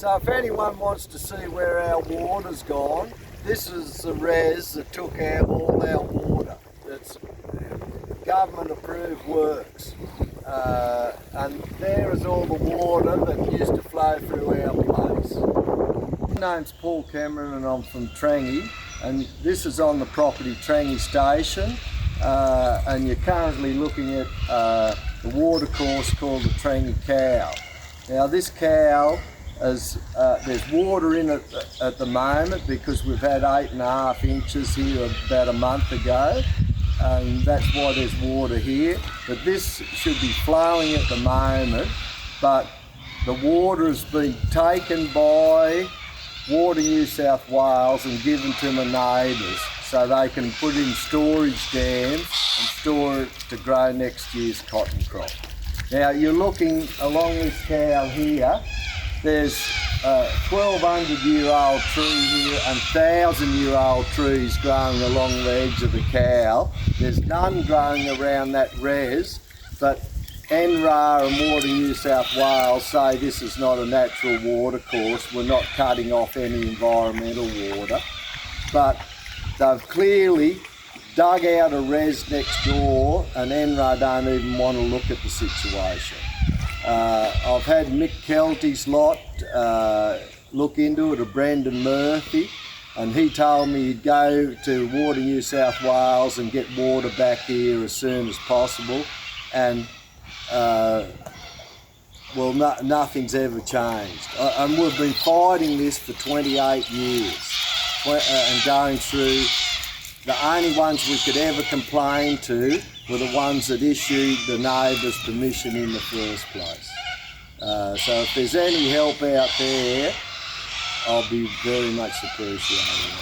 So if anyone wants to see where our water's gone, this is the res that took out all our water. It's government approved works. And there is all the water that used to flow through our place. My name's Paul Cameron and I'm from Trangie, and this is on the property Trangie Station, and you're currently looking at the water course called the Trangie Cow. Now this cow is, there's water in it at the moment because we've had 8.5 inches here about a month ago, and that's why there's water here. But this should be flowing at the moment, but the water has been taken by Water New South Wales and given to my neighbours so they can put in storage dams and store it to grow next year's cotton crop. Now you're looking along this cow here, there's a 1,200-year-old tree here and 1,000-year-old trees growing along the edge of the cow. There's none growing around that res, but NRA and Water New South Wales say this is not a natural water course. We're not cutting off any environmental water, but they've clearly dug out a res next door and NRA don't even want to look at the situation. I've had Mick Kelty's lot look into it, or Brendan Murphy, and he told me he'd go to Water New South Wales and get water back here as soon as possible, and well, nothing's ever changed. And we've been fighting this for 28 years and going through. The only ones we could ever complain to were the ones that issued the neighbours permission in the first place. So if there's any help out there, I'll be very much appreciated.